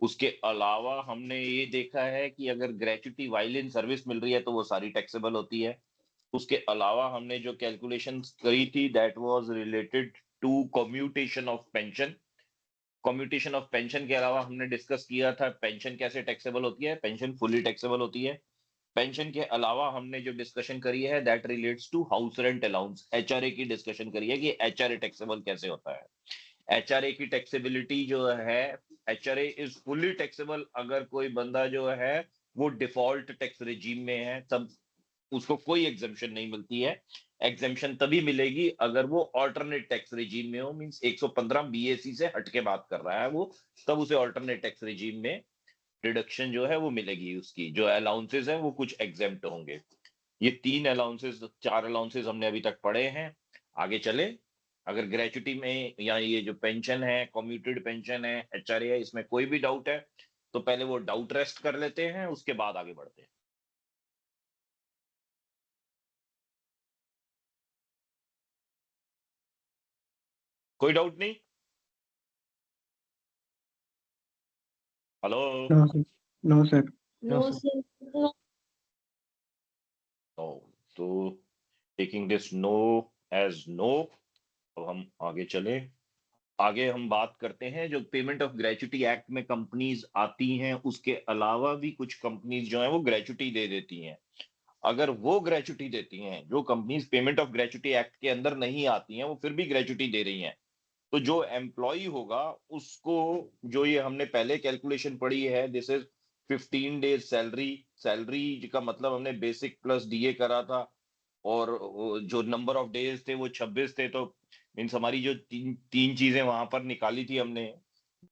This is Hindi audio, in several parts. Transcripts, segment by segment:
उसके अलावा हमने ये देखा है कि अगर ग्रेच्युटी व्हाइल इन सर्विस मिल रही है तो वो सारी टैक्सेबल होती है। उसके अलावा हमने जो कैलकुलेशंस करी थी that was related to commutation of pension. Commutation of pension के अलावा हमने डिस्कस किया था पेंशन कैसे टैक्सेबल होती है, पेंशन फुली टैक्सेबल होती है। पेंशन के अलावा हमने जो डिस्कशन करी है that relates to house rent allowance, HRA की डिस्कशन करी है कि एचआरए टैक्सेबल कैसे होता है। एचआरए की टैक्सेबिलिटी जो है, एचआरए इज फुली टैक्सेबल अगर कोई बंदा जो है वो डिफॉल्ट टैक्स रिजीम में है, तब उसको कोई एग्जेम्पशन नहीं मिलती है। एग्जेम्पशन तभी मिलेगी अगर वो ऑल्टरनेट टैक्स रिजीम में हो, मींस 115 बीएसी से हट के बात कर रहा है वो, तब उसे ऑल्टरनेट टैक्स रिजीम में डिडक्शन जो है वो मिलेगी, उसकी जो अलाउंसेस है वो कुछ एग्जेम्प्ट होंगे। ये 3 अलाउंसेस 4 अलाउंसेस हमने अभी तक पढ़े हैं। आगे चले, अगर ग्रेच्युटी में या ये जो पेंशन है, कम्यूटेड पेंशन है, एचआरए है, इसमें कोई भी डाउट है तो पहले वो डाउट रेस्ट कर लेते हैं, उसके बाद आगे बढ़ते हैं। कोई डाउट नहीं? Hello? No, sir. No, sir. No, sir. No, तो taking this no as no, अब हम आगे चले। आगे हम बात करते हैं जो पेमेंट ऑफ ग्रेच्युटी एक्ट में कंपनीज आती हैं, उसके अलावा भी कुछ कंपनीज जो है वो ग्रेच्युटी दे देती हैं। अगर वो ग्रेच्युटी देती हैं, जो companies payment of gratuity act के अंदर नहीं आती हैं, वो फिर भी ग्रेच्युटी दे रही हैं, तो जो एम्प्लॉय होगा उसको, जो ये हमने पहले कैलकुलेशन पढ़ी है, this is 15 days salary. Salary का मतलब हमने बेसिक प्लस डीए करा था, और जो नंबर ऑफ डेज थे वो 26 थे, तो मीन्स हमारी जो तीन तीन चीजें वहां पर निकाली थी हमने,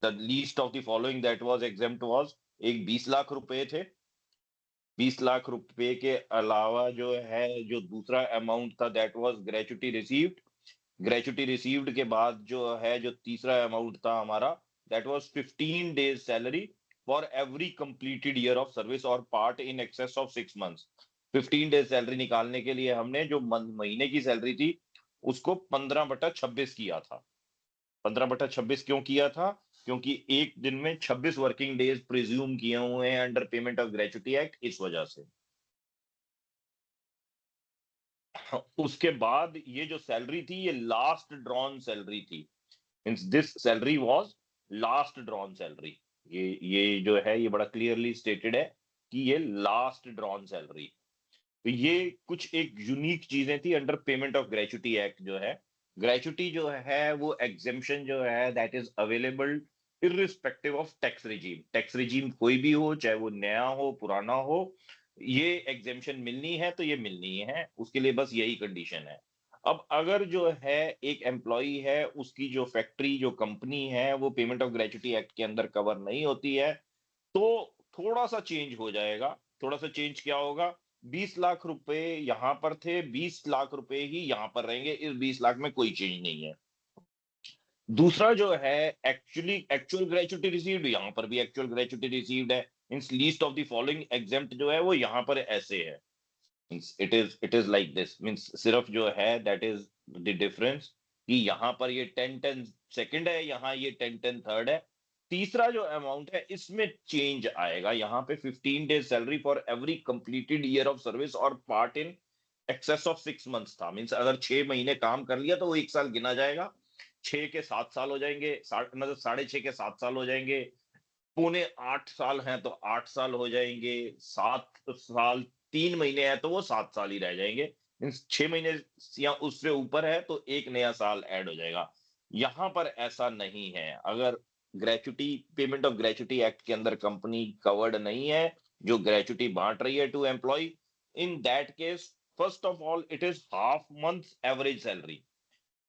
the least of the following that was exempt was, एक 20 लाख रुपए थे। 20 लाख रुपए के अलावा जो है जो दूसरा अमाउंट था that was gratuity received. Gratuity received के बाद जो है जो तीसरा अमाउंट था हमारा, that was 15 days salary for every completed year of service और part in excess of 6 months. 15 days salary निकालने के लिए हमने जो महीने की सैलरी थी उसको 15/26 किया था। 15/26 क्यों किया था? क्योंकि एक दिन में 26 वर्किंग डेज प्रिज्यूम किए हुए हैं under payment of gratuity act, इस वजह से। उसके बाद ये जो सैलरी थी ये लास्ट ड्रॉन सैलरी थी, means this salary was last drawn salary. ये जो है ये बड़ा क्लियरली स्टेटेड है कि ये लास्ट ड्रॉन सैलरी। तो ये कुछ एक यूनिक चीजें थी under payment of gratuity act जो है। ग्रेच्युटी जो है वो एग्जेम्पशन जो है that is available irrespective of tax regime. Tax regime कोई भी हो, चाहे वो नया हो पुराना हो, ये एग्जेम्पशन मिलनी है तो ये मिलनी है, उसके लिए बस यही कंडीशन है। अब अगर जो है एक एम्प्लॉई है, उसकी जो फैक्ट्री जो कंपनी है वो पेमेंट ऑफ ग्रेच्युटी एक्ट के अंदर कवर नहीं होती है, तो थोड़ा सा चेंज हो जाएगा। थोड़ा सा चेंज क्या होगा? 20 लाख रुपए यहां पर थे, 20 लाख रुपए ही यहां पर रहेंगे, इस 20 लाख में कोई चेंज नहीं है। दूसरा जो है एक्चुअल ग्रेच्युटी रिसीव्ड, यहां पर भी एक्चुअल ग्रेच्युटी रिसीव्ड है, means least of the following exempt जो है वो यहां पर ऐसे है, means it is like this, means सिर्फ जो है दैट इज द डिफरेंस कि यहां पर ये 10-10 सेकंड है, यहां ये 10-10 थर्ड है। तीसरा जो अमाउंट है इसमें चेंज आएगा, यहां पे 15 days salary for every completed year of service और part in excess of 6 months था, मींस अगर 6 महीने काम कर लिया तो वो 1 साल गिना जाएगा। 6 के 7 साल हो जाएंगे, मतलब 6.5 के 7 साल हो जाएंगे, 7.25 साल हैं तो 8 साल हो जाएंगे, 7 साल 3 महीने हैं तो वो 7 साल ही रह जाएंगे, मीन्स 6 महीने या उससे ऊपर है तो एक नया साल ऐड हो जाएगा। यहां पर ऐसा नहीं है। अगर gratuity payment of gratuity act के अंदर कंपनी कवर्ड नहीं है, जो ग्रेच्युटी बांट रही है to employ, in that case first of all it is half month average salary.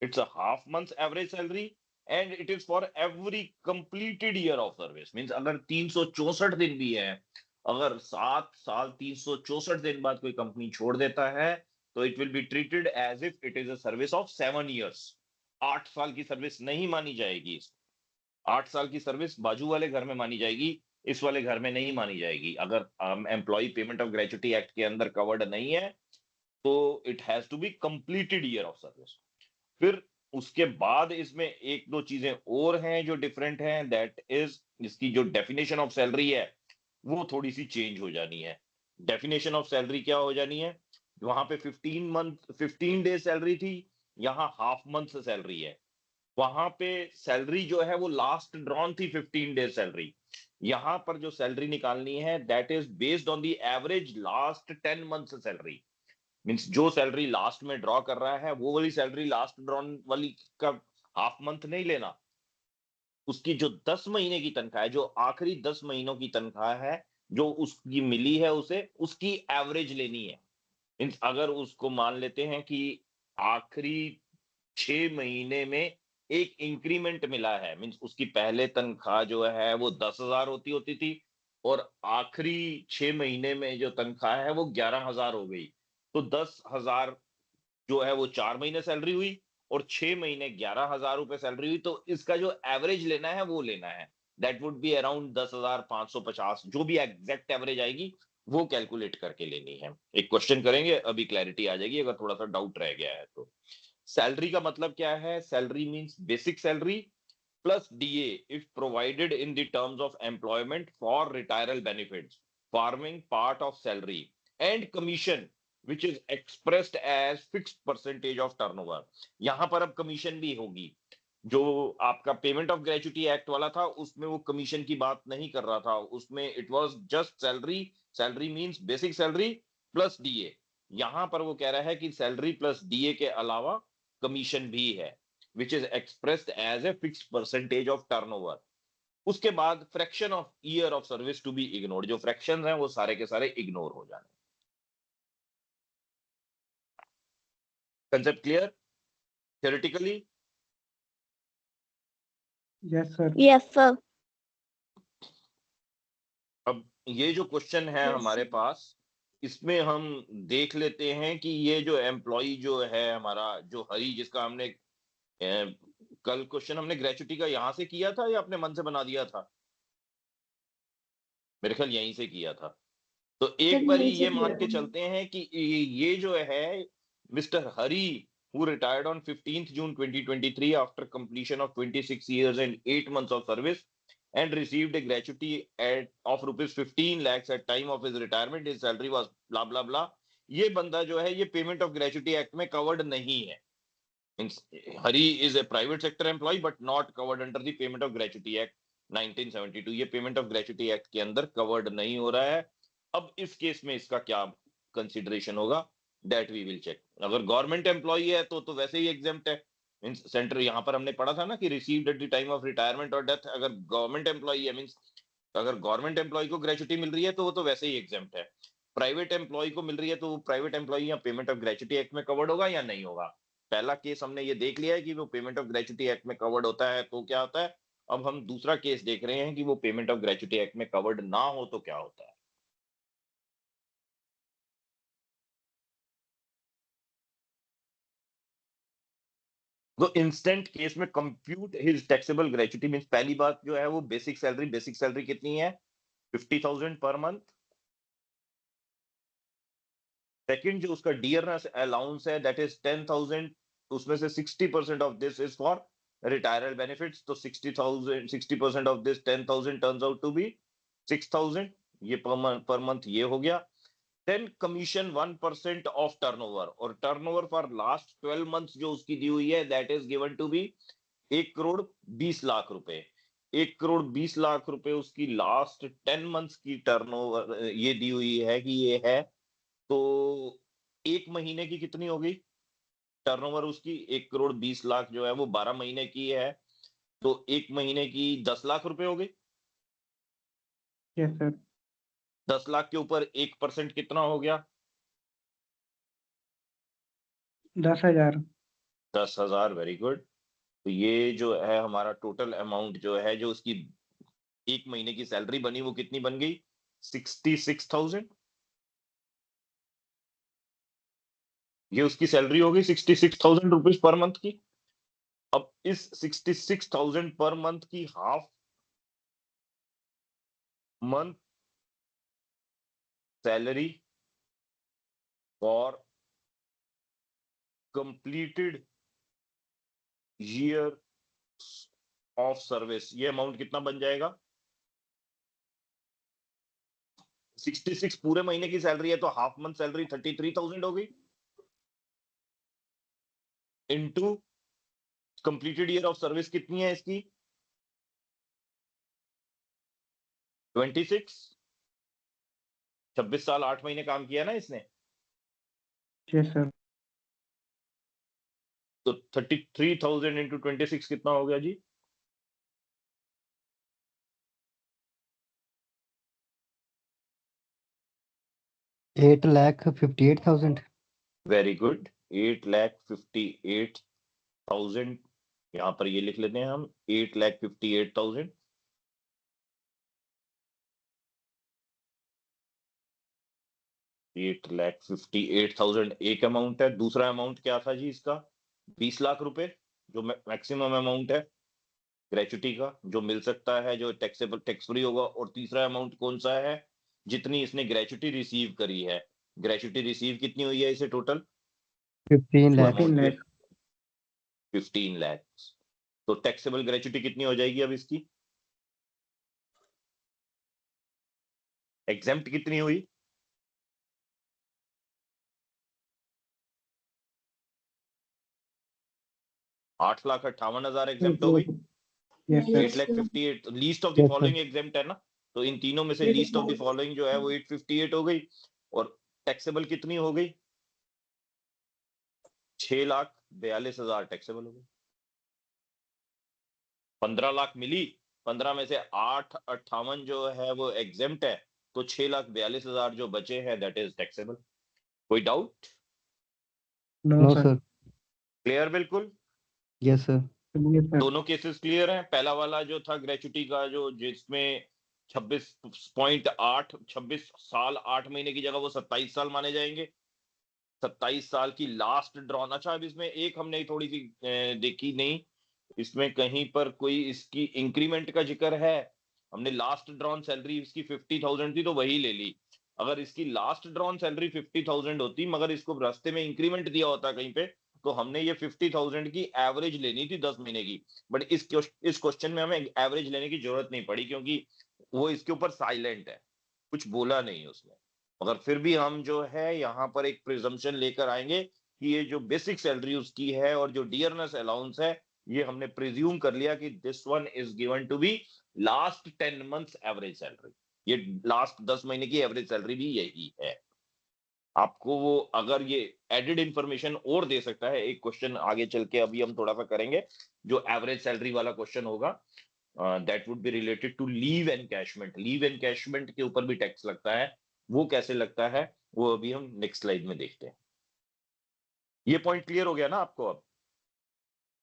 It's a half month's average salary and it is for every completed year of service. Means अगर 364 दिन भी है, अगर 7 साल 364 दिन बाद कोई कंपनी छोड़ देता है, तो it will be treated as if it is a service of 7 years। 8 साल की सर्विस नहीं मानी जाएगी। 8 साल की सर्विस बाजू वाले घर में मानी जाएगी, इस वाले घर में नहीं मानी जाएगी। अगर employ payment of gratuity act के अंदर कवर्ड नहीं है तो it has to be completed year of service. फिर उसके बाद इसमें एक दो चीजें और हैं जो डिफरेंट हैं, दैट इज इसकी जो डेफिनेशन ऑफ सैलरी है वो थोड़ी सी चेंज हो जानी है। डेफिनेशन ऑफ सैलरी क्या हो जानी है? वहां पे 15 डेज सैलरी थी, यहाँ हाफ मंथ सैलरी है। वहां पे सैलरी जो है वो लास्ट ड्रॉन थी 15 डेज सैलरी। यहां पर जो सैलरी निकालनी है that is based on the average last 10 months salary. Means जो सैलरी लास्ट में ड्रॉ कर रहा है वो वाली सैलरी लास्ट ड्रॉन वाली का हाफ मंथ नहीं लेना। उसकी जो 10 महीने की तनख्वाह है, जो आखिरी 10 महीनों की तनख्वाह है, जो उसकी मिली है उसे, उसकी एवरेज लेनी है। मीन्स अगर उसको मान लेते हैं कि आखिरी 6 महीने में एक इंक्रीमेंट मिला है, मीन्स उसकी पहले तनख्वाह जो है वो 10,000 होती होती थी, और आखिरी 6 महीने में जो तनख्वाह है वो 11,000 हो गई। तो 10,000 जो है वो 4 महीने सैलरी हुई, और 6 महीने 11,000 रुपए सैलरी हुई। तो इसका जो एवरेज लेना है वो लेना है, दैट वुड बी अराउंड 10,550। जो भी एग्जैक्ट एवरेज आएगी वो कैलकुलेट करके लेनी है। एक क्वेश्चन करेंगे, अभी क्लैरिटी आ जाएगी अगर थोड़ा सा डाउट रह गया है तो। सैलरी का मतलब क्या है? Salary means basic salary plus DA if provided in the terms of employment for retiral benefits, forming part of salary, and commission which is expressed as fixed percentage of turnover। यहां पर अब कमीशन भी होगी। जो आपका पेमेंट ऑफ ग्रेचुटी एक्ट वाला था उसमें वो कमीशन की बात नहीं कर रहा था, उसमें it was just salary. Salary means basic salary plus DA. यहां पर वो कह रहा है कि सैलरी प्लस डीए के अलावा कमीशन भी है, which is expressed as a fixed percentage of turnover। उसके बाद fraction of year of service to be ignored. जो फ्रैक्शंस हैं वो सारे के सारे इग्नोर हो जाने। Concept clear theoretically? Yes sir. Yes sir. अब ये जो क्वेश्चन है Yes, हमारे sir. पास, इसमें हम देख लेते हैं कि ये जो एम्प्लॉय जो है हमारा, जो हरी, जिसका हमने कल क्वेश्चन हमने ग्रेचुटी का यहां से किया था या अपने मन से बना दिया था? मेरे ख्याल यहीं से किया था। तो एक सर बारी यहीं से ये किया मान के था। चलते हैं कि ये जो है mister Hari, who retired on 15th June 2023 after completion of 26 years and 8 months of service and received a gratuity of rupees 15 lakhs at time of his retirement, his salary was blah blah blah। ये बंदा जो है ये पेमेंट ऑफ ग्रेचुटी एक्ट में कवर्ड नहीं है। Means Hari is a private sector employ but not covered under the payment of gratuity act 1972। ये पेमेंट ऑफ ग्रेचुटी एक्ट के अंदर कवर्ड नहीं हो रहा है। अब इस केस में इसका क्या कंसिडरेशन होगा, दैट वी विल चेक। अगर गवर्नमेंट एम्प्लॉय है तो वैसे ही एग्जेम्प्ट है। मींस सेंटर, यहां पर हमने पढ़ा था ना कि received at the time of retirement और डेथ। अगर गवर्नमेंट एम्प्लॉय है, मींस अगर गवर्नमेंट एम्प्लॉय को ग्रेचुटी मिल रही है तो वो तो वैसे ही एग्जेम्प्ट है। प्राइवेट एम्प्लॉय को मिल रही है तो वो प्राइवेट एम्प्लॉय या पेमेंट ऑफ ग्रेचुटी एक्ट में कवर्ड होगा या नहीं होगा। पहला केस हमने ये देख लिया है कि वो पेमेंट ऑफ ग्रेचुटी एक्ट में कवर्ड होता है तो क्या होता है। अब हम दूसरा केस देख रहे हैं कि वो पेमेंट ऑफ ग्रेचुटी एक्ट में कवर्ड ना हो तो क्या होता है। तो इंस्टेंट केस में compute his taxable gratuity means पहली बात जो है वो बेसिक सैलरी कितनी है? 50,000 पर मंथ। सेकंड जो उसका डियरनेस अलाउंस है दैट इज 10,000। उसमें से 60% of this is for retiral benefits. तो 60,000, 60% of this 10,000 turns out to be 6,000। ये पर मंथ ये हो गया। देन कमीशन 1% ऑफ टर्नओवर, और टर्नओवर फॉर लास्ट 12 मंथ्स जो उसकी दी हुई है that is given to be 1,20,00,000 रुपए। 1,20,00,000 रुपए उसकी लास्ट 10 मंथ्स की टर्नओवर ये दी हुई है कि ये है। तो एक महीने की कितनी होगी टर्नओवर उसकी? 1,20,00,000 जो है वो 12 महीने की है, तो एक महीने की 10 लाख रुपए हो गई। Yes sir. 10 लाख के ऊपर 1% कितना हो गया? 10,000। 10,000। Very good. तो ये जो है हमारा टोटल अमाउंट जो है, जो उसकी एक महीने की सैलरी बनी वो कितनी बन गई? 66,000। ये उसकी सैलरी होगी 66,000 रुपीज पर मंथ की। अब इस 66,000 पर मंथ की half month salary for completed year of service, ये अमाउंट कितना बन जाएगा? 66 पूरे महीने की सैलरी है तो हाफ मंथ सैलरी 33,000 हो गई, into completed year of service कितनी है इसकी? 26। 26 साल 8 महीने काम किया ना इसने, यस सर। तो 33,000 इंटू 26 कितना हो गया जी? ₹8,58,000। Very good, 8,58,000। यहां पर ये लिख लेते हैं हम 8,58,000। $8,58,000 एक अमाउंट है। दूसरा अमाउंट क्या था जी इसका? 20 लाख रुपए, जो मैक्सिमम अमाउंट है ग्रेचुटी का, जो मिल सकता है, जो टैक्सेबल टैक्स फ्री होगा। और तीसरा अमाउंट कौन सा है? जितनी इसने ग्रेचुटी रिसीव करी है। ग्रेचुटी रिसीव कितनी हुई है इसे टोटल? 15 लाख। 15 लाख। 15 लाख। तो टैक्सेबल ग्रेचुटी कितनी हो जाएगी अब इसकी? एग्जेम्प्ट कितनी हुई? 8,58,000 एग्जेम्प्ट हो गई। Yes sir. 8,58,000 least of the Yes, sir. Following exempt है ना, तो इन तीनों में से लीस्ट ऑफ द फॉलोइंग जो है वो 858 हो गई। और टैक्सेबल कितनी हो गई? 6,42,000 टैक्सेबल हो गई। 15 लाख मिली, 15 में से 8,58 जो है वो एग्जेम्प्ट है, तो 6,42,000 जो बचे हैं दैट इज टैक्सेबल। कोई doubt? No No, sir. sir. Clear बिल्कुल? Yes, sir. Yes sir. दोनों केसेस क्लियर हैं। पहला वाला जो था ग्रेचुटी का, जो जिसमें 26 साल 8 महीने की जगह वो 27 साल माने जाएंगे। 27 साल की लास्ट ड्रॉन। अच्छा, अब इसमें एक हमने थोड़ी सी देखी नहीं, इसमें कहीं पर कोई इसकी इंक्रीमेंट का जिक्र है? हमने लास्ट ड्रॉन सैलरी इसकी 50,000 थी तो वही ले ली। अगर इसकी लास्ट ड्रॉन सैलरी 50,000 होती मगर इसको रास्ते में इंक्रीमेंट दिया होता कहीं पे, तो हमने ये 50,000 की एवरेज लेनी थी 10 महीने की। बट इस क्वेश्चन में हमें एवरेज लेने की जरूरत नहीं पड़ी, क्योंकि वो इसके ऊपर साइलेंट है, कुछ बोला नहीं उसने। मगर फिर भी हम जो है यहाँ पर एक प्रिजम्पशन लेकर आएंगे कि ये जो बेसिक सैलरी उसकी है और जो डियरनेस अलाउंस है, ये हमने प्रिज्यूम कर लिया कि this one is given to be last 10 months average salary. ये लास्ट 10 महीने की एवरेज सैलरी भी यही है। आपको वो अगर ये एडेड इंफॉर्मेशन और दे सकता है, एक क्वेश्चन आगे चल के अभी हम थोड़ा सा करेंगे, जो एवरेज सैलरी वाला क्वेश्चन होगा, that would be related to leave encashment. Leave encashment के ऊपर भी टैक्स लगता है, वो कैसे लगता है वो अभी हम नेक्स्ट स्लाइड में देखते हैं। ये पॉइंट क्लियर हो गया ना आपको?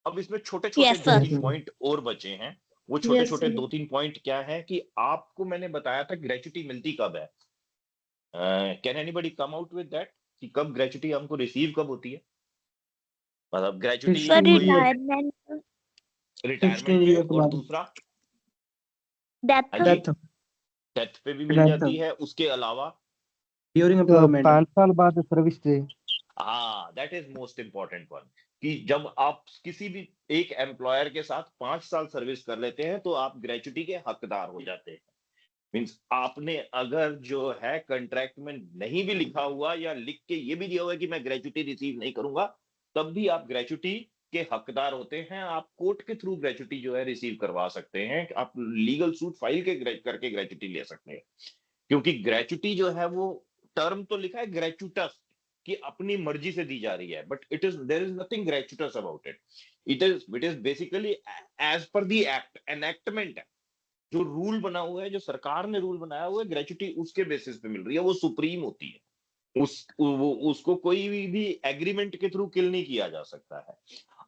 अब इसमें छोटे छोटे Yes, दो sir. तीन पॉइंट और बचे हैं। वो छोटे Yes, छोटे sir. 2-3 पॉइंट क्या है कि आपको मैंने बताया था ग्रेचुटी मिलती कब है। Can anybody come out with that कि कब ग्रेचुटी हमको रिसीव कब होती है? मतलब ग्रेचुटी 16 Sir, कोई years। retirement, रिटायरमेंट 16 पे, years और बाद। दूसरा death, हाँ जी, डेथ। डेथ पे भी मिल डेथ जाती है। उसके अलावा ड्यूरिंग एम्प्लॉयमेंट। 5 साल बाद सर्विस दे। हाँ, that is most important one, कि जब आप किसी भी एक एम्प्लॉयर के साथ 5 साल सर्विस कर लेते हैं तो आप ग्रेचुटी के हकदार हो जाते हैं। मींस आपने अगर जो है कॉन्ट्रैक्ट में नहीं भी लिखा हुआ या लिख के ये भी दिया हुआ है कि मैं ग्रेचुटी रिसीव नहीं करूंगा, तब भी आप ग्रेचुटी के हकदार होते हैं। आप कोर्ट के थ्रू ग्रेचुटी जो है रिसीव करवा सकते हैं, आप लीगल सूट फाइल करके ग्रेचुटी ले सकते हैं। क्योंकि ग्रेचुटी जो है वो टर्म तो लिखा है ग्रेचुटस, कि अपनी मर्जी से दी जा रही है, but it is there is nothing gratuitous about it. It is basically as per the act, enactment है। जो रूल बना हुआ है, जो सरकार ने रूल बनाया हुआ है, ग्रेचुटी उसके बेसिस पे मिल रही है, वो सुप्रीम होती है। उसको कोई भी एग्रीमेंट के थ्रू किल नहीं किया जा सकता है।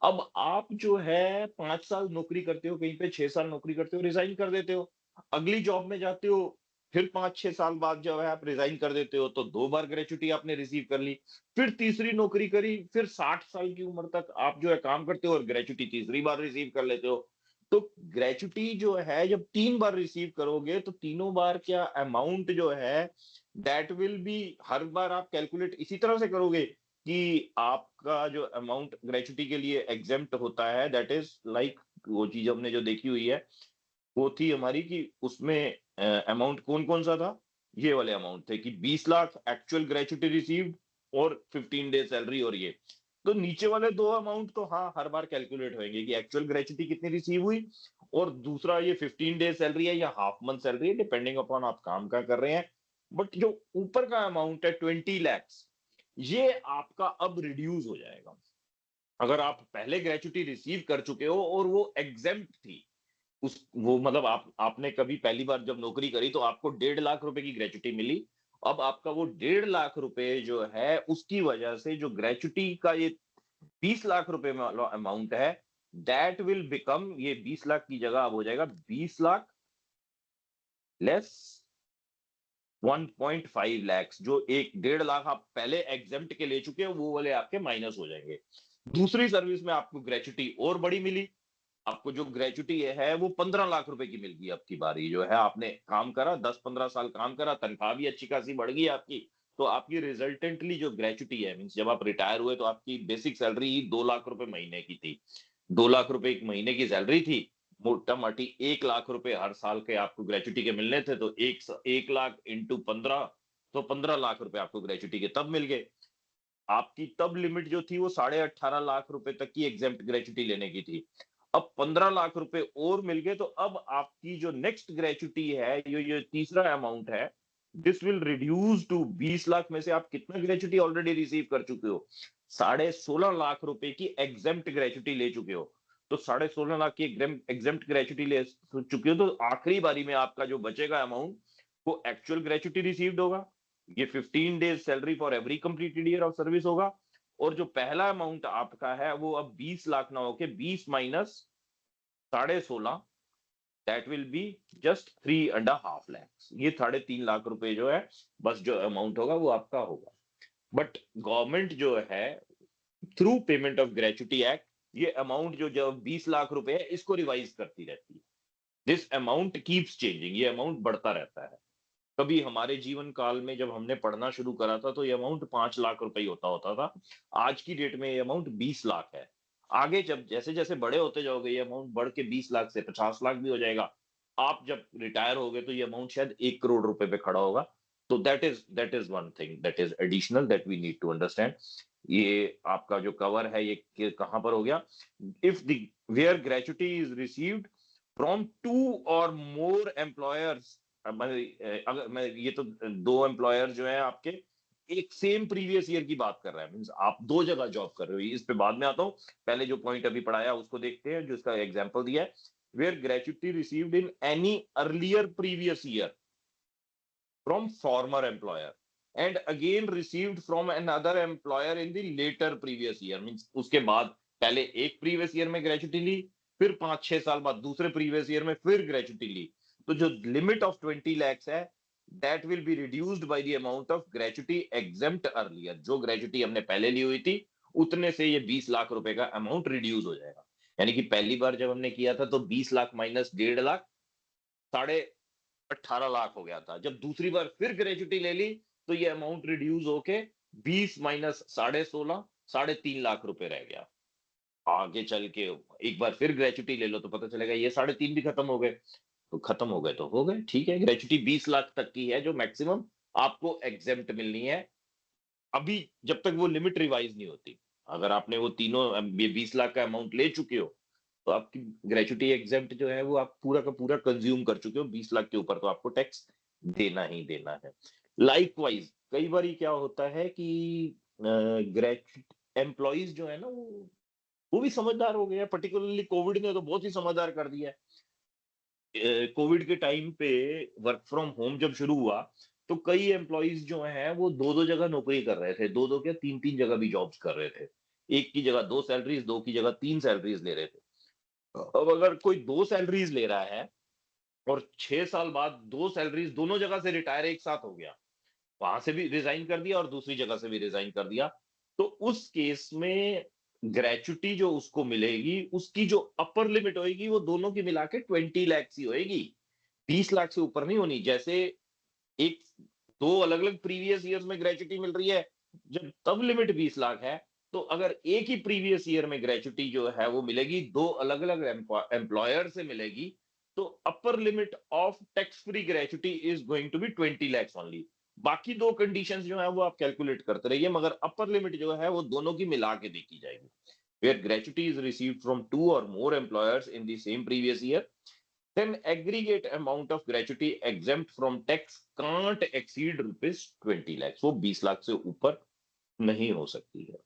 अब आप जो है 5 साल नौकरी करते हो कहीं पे, 6 साल नौकरी करते हो, रिजाइन कर देते हो, अगली जॉब में जाते हो, फिर 5-6 साल बाद जो है आप रिजाइन कर देते हो, तो 2 बार ग्रेचुटी आपने रिसीव कर ली। फिर तीसरी नौकरी करी, फिर 60 साल की उम्र तक आप जो है काम करते हो और ग्रेचुटी तीसरी बार रिसीव कर लेते हो। तो ग्रेचुटी जो है जब 3 बार रिसीव करोगे तो तीनों बार क्या अमाउंट जो है दैट विल बी, हर बार आप कैलकुलेट इसी तरह से करोगे कि आपका जो अमाउंट ग्रेचुटी के लिए एग्जेम्प्ट होता है, दैट इज लाइक वो चीज हमने जो देखी हुई है वो थी हमारी कि उसमें अमाउंट कौन कौन सा था, ये वाले अमाउंट थे कि 20 लाख एक्चुअल ग्रेचुटी रिसीव्ड और 15 डे सैलरी, और ये तो नीचे वाले दो अमाउंट तो हाँ हर बार कैलकुलेट होंगे कि एक्चुअल ग्रेचुटी कितनी रिसीव हुई, और दूसरा ये 15 डे सैलरी है या हाफ मंथ सैलरी है, डिपेंडिंग अपॉन आप काम क्या कर रहे हैं। बट जो ऊपर का अमाउंट है 20 लैक्स, ये आपका अब रिड्यूस हो जाएगा। अगर आप पहले ग्रेचुटी रिसीव कर चुके हो और वो एग्जेम्प्ट थी, उस वो मतलब आपने कभी पहली बार जब नौकरी करी तो आपको 1.5 लाख रुपए की ग्रेचुटी मिली। अब आपका वो 1.5 लाख रुपए जो है उसकी वजह से जो ग्रेचुटी का ये 20 लाख रुपए अमाउंट है, दैट विल बिकम, ये 20 लाख की जगह अब हो जाएगा 20 लाख लेस 1.5 लैक्स, जो 1.5 लाख आप पहले एग्जेम्प्ट के ले चुके हो वो वाले आपके माइनस हो जाएंगे। दूसरी सर्विस में आपको ग्रेचुटी और बड़ी मिली, आपको जो ग्रेचुटी है वो 15 लाख रुपए की मिल गई। आपकी बारी जो है, आपने काम करा 10-15 साल काम करा, तनख्वाह भी अच्छी खासी बढ़ गई आपकी, तो आपकी रिजल्टेंटली जो ग्रेचुटी है, मींस जब आप रिटायर हुए तो आपकी बेसिक सैलरी ही 2 लाख रुपए महीने की थी। 2 लाख रुपए एक महीने की सैलरी थी, मोटा माटी 1 लाख रुपए हर साल के आपको ग्रेचुटी के मिलने थे, तो 1 लाख इंटू 15, तो 15 लाख रुपए आपको ग्रेचुटी के तब मिल गए। आपकी तब लिमिट जो थी वो 18.5 लाख रुपए तक की एग्जेम्प्ट ग्रेचुटी लेने की थी। अब 15 लाख रुपए और मिल गए, तो अब आपकी जो नेक्स्ट ग्रेचुटी है, ये तीसरा अमाउंट है, this will reduce to 20 lakh में से आप कितना ग्रेचुटी ऑलरेडी रिसीव कर चुके हो, 16.5 लाख रुपए की एग्जेम्प्ट ग्रेचुटी ले चुके हो। तो 16.5 लाख की एग्जेम्प्ट ग्रेचुटी ले चुके हो, तो आखिरी बारी में आपका जो बचेगा अमाउंट वो एक्चुअल ग्रेचुटी रिसीव्ड होगा, ये 15 days salary for every completed year of service होगा, और जो पहला अमाउंट आपका है वो अब 20 लाख ना होके 20 minus 16.5, that will be just 3.5 lakhs. ये 3.5 लाख रुपए जो है बस जो अमाउंट होगा वो आपका होगा। बट गवर्नमेंट जो है through payment of gratuity act, ये अमाउंट जो 20 लाख रुपए है इसको रिवाइज करती रहती है। दिस अमाउंट कीप्स चेंजिंग, ये अमाउंट बढ़ता रहता है। कभी हमारे जीवन काल में जब हमने पढ़ना शुरू करा था तो ये अमाउंट 5 लाख रुपए ही होता था, आज की डेट में ये अमाउंट 20 लाख है। आगे जब जैसे जैसे बड़े होते जाओगे ये अमाउंट बढ़ के 20 लाख से 50 लाख भी हो जाएगा। आप जब रिटायर हो गए तो ये अमाउंट शायद 1 करोड़ रुपए पे खड़ा होगा। तो that is one thing that is additional that we need to understand. ये आपका जो कवर है ये कहां पर हो गया, if the where gratuity is received from 2 और मोर एम्प्लॉयर्स, अगर मैं ये तो 2 एम्प्लॉयर जो है आपके एक सेम प्रीवियस ईयर की बात कर रहा है, मींस आप 2 जगह जॉब कर रहे हो, इस पे बाद में आता हूं, पहले जो पॉइंट अभी पढ़ाया उसको देखते हैं, जो इसका एग्जांपल दिया है, where gratuity received in any earlier previous year from former employer and again received from another employer in the later previous year, means उसके बाद पहले एक प्रीवियस ईयर में ग्रेचुटी ली, फिर 5-6 साल बाद दूसरे प्रीवियस ईयर में फिर ग्रेचुटी ली, तो जो लिमिट ऑफ 20 लैक्स है that will be reduced by the amount of gratuity exempt earlier. जो ग्रेचुटी हमने पहले ली हुई थी उतने से ये 20 लाख रुपए का अमाउंट रिड्यूस हो जाएगा। यानी कि पहली बार जब हमने किया था तो 20 लाख माइनस 1.5 लाख 18.5 लाख हो गया था। जब दूसरी बार फिर ग्रेचुटी ले ली तो ये अमाउंट रिड्यूस होके 20 माइनस 16.5 3.5 लाख रुपए रह गया। आगे चल के एक बार फिर ग्रेचुटी ले लो तो पता चलेगा ये 3.5 भी खत्म हो गए, तो खत्म हो गए तो हो गए, ठीक है। ग्रेचुटी 20 लाख तक की है जो मैक्सिमम आपको एग्जेम्प्ट मिलनी है, अभी जब तक वो लिमिट रिवाइज नहीं होती। अगर आपने वो तीनों ये 20 लाख का अमाउंट ले चुके हो तो आपकी ग्रेचुटी एग्जेम्प्ट जो है वो आप पूरा का पूरा कंज्यूम कर चुके हो, 20 लाख के ऊपर तो आपको टैक्स देना ही देना है। लाइकवाइज कई बार क्या होता है कि एम्प्लॉइज जो है ना वो भी समझदार हो गए हैं, पर्टिकुलरली कोविड ने तो बहुत ही समझदार कर दिया है। कोविड के टाइम पे वर्क फ्रॉम होम जब शुरू हुआ तो कई एम्प्लॉइज जो हैं वो 2-2 जगह नौकरी कर रहे थे, 2-2 क्या 3-3 जगह भी जॉब्स कर रहे थे, एक की जगह 2 सैलरीज, 2 की जगह 3 सैलरीज ले रहे थे। अब अगर कोई 2 सैलरीज ले रहा है और 6 साल बाद 2 सैलरीज दोनों जगह से रिटायर एक साथ हो गया, वहां से भी रिजाइन कर दिया और दूसरी जगह से भी रिजाइन कर दिया, तो उस केस में ग्रेचुटी जो उसको मिलेगी उसकी जो अपर लिमिट होगी वो दोनों की मिला के 20 लाख ही होगी, 20 लाख से ऊपर नहीं होनी। जैसे एक 2 अलग अलग प्रीवियस ईयर्स में ग्रेचुटी मिल रही है जब तब लिमिट 20 लाख है, तो अगर एक ही प्रीवियस ईयर में ग्रेचुटी जो है वो मिलेगी, दो अलग अलग एम्प्लॉयर से मिलेगी, तो upper limit of tax free gratuity is going to be 20 lakhs only. बाकी दो कंडीशंस जो है वो आप कैलकुलेट करते रहिए, मगर अपर लिमिट जो है वो दोनों की मिला के देखी जाएगी। Where gratuity is received from 2 or more employers in the same previous year, then aggregate amount of gratuity exempt from tax can't exceed rupees 20 lakhs। वो 20 लाख से ऊपर नहीं हो सकती है।